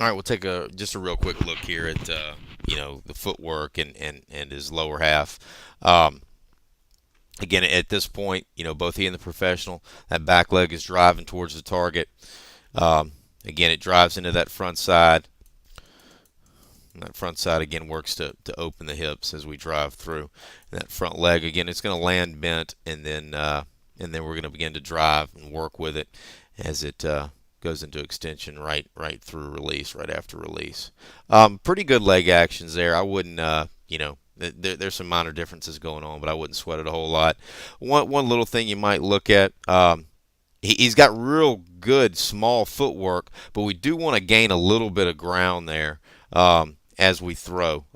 All right, we'll take just a real quick look here at the footwork and his lower half. Um, Again, at this point, both he and the professional, that back leg is driving towards the target. Again, it drives into that front side. And that front side again works to open the hips as we drive through. And that front leg again, it's going to land bent, and then we're going to begin to drive and work with it as it goes into extension right through release, right after release. Pretty good leg actions there. I wouldn't there's some minor differences going on, but I wouldn't sweat it a whole lot. One little thing you might look at. He's got real good small footwork, but we do want to gain a little bit of ground there as we throw.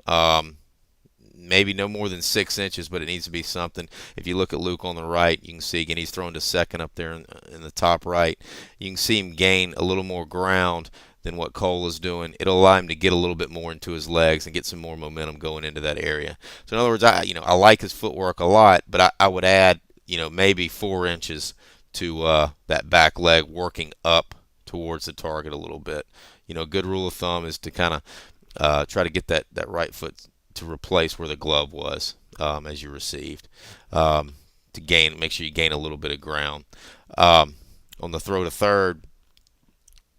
Maybe no more than 6 inches, but it needs to be something. If you look at Luke on the right, you can see again he's throwing to second up there in the top right. You can see him gain a little more ground than what Cole is doing. It'll allow him to get a little bit more into his legs and get some more momentum going into that area. So in other words, I like his footwork a lot, but I would add maybe 4 inches to that back leg working up towards the target a little bit. A good rule of thumb is to kind of try to get that right foot to replace where the glove was as you received make sure you gain a little bit of ground. On the throw to third,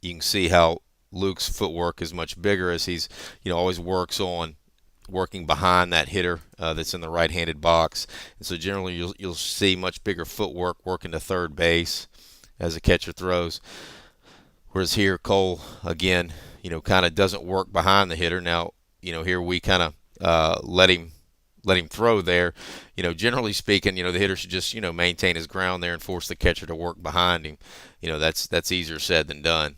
you can see how Luke's footwork is much bigger as he's always working behind that hitter that's in the right-handed box. And so generally you'll see much bigger footwork working to third base as a catcher throws. Whereas here Cole again, kind of doesn't work behind the hitter. Now, here we kind of let him throw there. Generally speaking, the hitter should just maintain his ground there and force the catcher to work behind him. That's easier said than done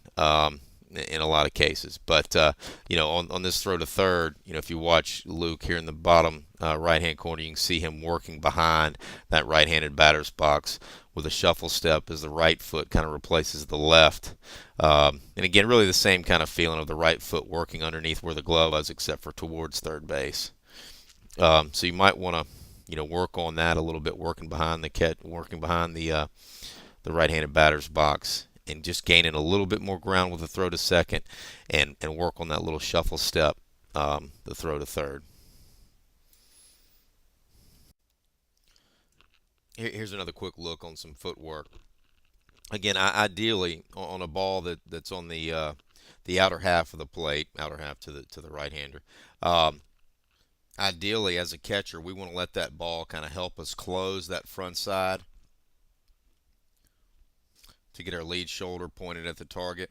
in a lot of cases. But on this throw to third, if you watch Luke here in the bottom right-hand corner, you can see him working behind that right-handed batter's box with a shuffle step as the right foot kind of replaces the left. And again, really the same kind of feeling of the right foot working underneath where the glove was, except for towards third base. So you might want to, work on that a little bit, working behind the right-handed batter's box, and just gaining a little bit more ground with the throw to second, and work on that little shuffle step, the throw to third. Here's another quick look on some footwork. Again, ideally on a ball that's on the outer half of the plate, outer half to the right-hander. Ideally, as a catcher, we want to let that ball kind of help us close that front side to get our lead shoulder pointed at the target.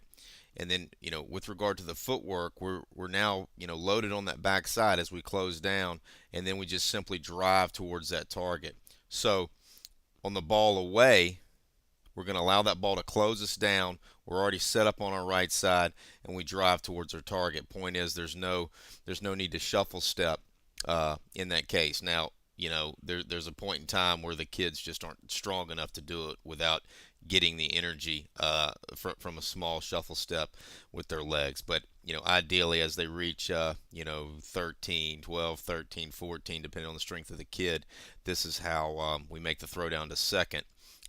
And then, with regard to the footwork, we're now, loaded on that back side as we close down, and then we just simply drive towards that target. So on the ball away, we're going to allow that ball to close us down. We're already set up on our right side, and we drive towards our target. Point is, there's no need to shuffle step in that case. Now, there's a point in time where the kids just aren't strong enough to do it without getting the energy from a small shuffle step with their legs. But, ideally as they reach, 13, 12, 13, 14, depending on the strength of the kid, this is how we make the throw down to second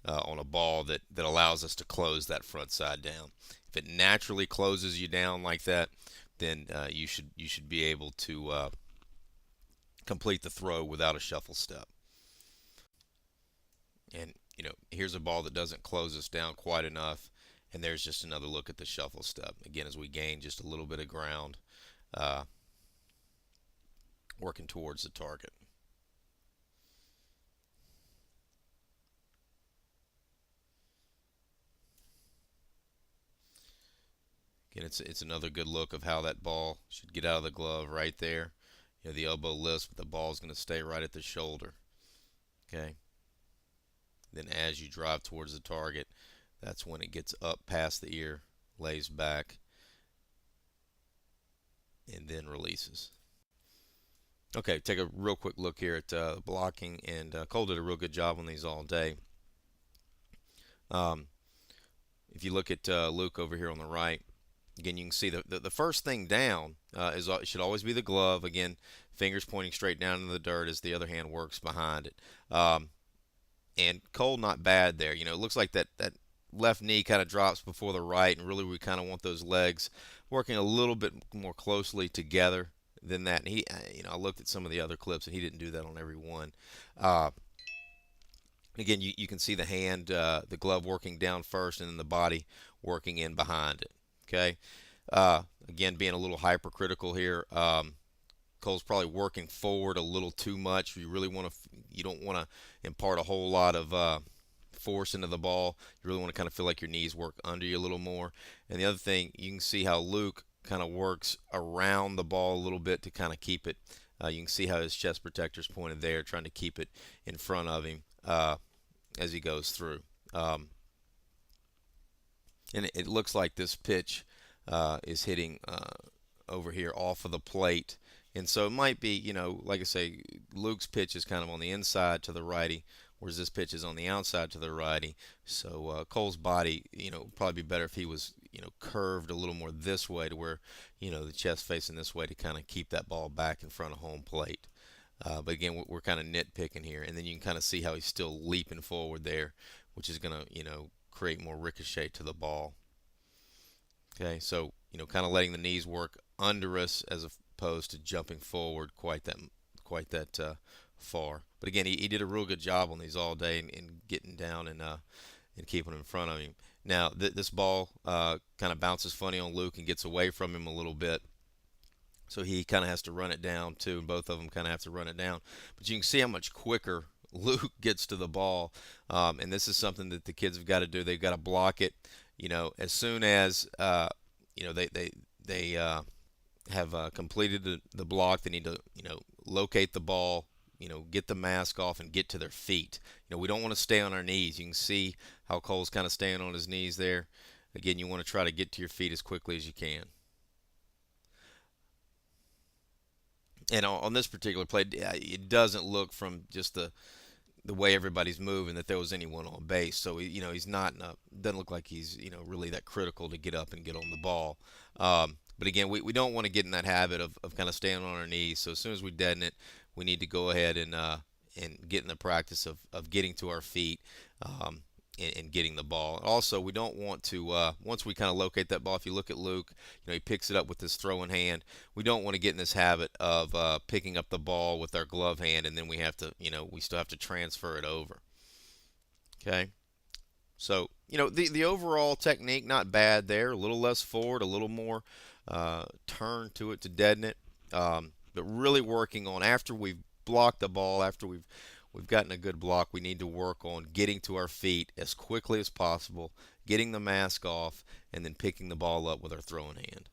on a ball that allows us to close that front side down. If it naturally closes you down like that, then you should be able to complete the throw without a shuffle step. And here's a ball that doesn't close us down quite enough, and there's just another look at the shuffle step. Again, as we gain just a little bit of ground, working towards the target. Again, it's another good look of how that ball should get out of the glove right there. The elbow lifts, but the ball's going to stay right at the shoulder. Okay. Then as you drive towards the target, that's when it gets up past the ear, lays back, and then releases. Okay, take a real quick look here at blocking, and Cole did a real good job on these all day. If you look at Luke over here on the right, again, you can see the first thing down should always be the glove. Again, fingers pointing straight down into the dirt as the other hand works behind it. And Cole not bad there. It looks like that left knee kind of drops before the right, and really we kind of want those legs working a little bit more closely together than that. And he, I looked at some of the other clips, and he didn't do that on every one. Again, you can see the hand, the glove working down first, and then the body working in behind it. Okay. Again, being a little hypercritical here. Cole's probably working forward a little too much. You don't want to impart a whole lot of force into the ball. You really want to kind of feel like your knees work under you a little more. And the other thing, you can see how Luke kind of works around the ball a little bit to kind of keep it. You can see how his chest protector's pointed there, trying to keep it in front of him as he goes through. And it looks like this pitch is hitting over here off of the plate. And so it might be, like I say, Luke's pitch is kind of on the inside to the righty, whereas this pitch is on the outside to the righty. So Cole's body, would probably be better if he was, curved a little more this way to where, the chest facing this way to kind of keep that ball back in front of home plate. But again, we're kind of nitpicking here. And then you can kind of see how he's still leaping forward there, which is going to, create more ricochet to the ball. Okay, so, kind of letting the knees work under us as opposed to jumping forward quite that far. But again, he did a real good job on these all day and getting down and keeping them in front of him. Now, this ball kind of bounces funny on Luke and gets away from him a little bit. So he kind of has to run it down too, and both of them kind of have to run it down. But you can see how much quicker Luke gets to the ball, and this is something that the kids have got to do. They've got to block it, as soon as they have completed the block. They need to locate the ball, get the mask off and get to their feet. We don't want to stay on our knees. You can see how Cole's kind of staying on his knees there. Again, you want to try to get to your feet as quickly as you can. And on this particular play, it doesn't look from just the way everybody's moving that there was anyone on base. So he's not doesn't look like he's really that critical to get up and get on the ball. But again, we don't want to get in that habit of kind of staying on our knees. So as soon as we deaden it, we need to go ahead and get in the practice of getting to our feet and getting the ball. Also, we don't want to once we kind of locate that ball. If you look at Luke, he picks it up with his throwing hand. We don't want to get in this habit of picking up the ball with our glove hand, and then we have to we still have to transfer it over. Okay. So, the overall technique, not bad there. A little less forward, a little more turn to it to deaden it. But really working on, after we've blocked the ball, after we've gotten a good block, we need to work on getting to our feet as quickly as possible, getting the mask off, and then picking the ball up with our throwing hand.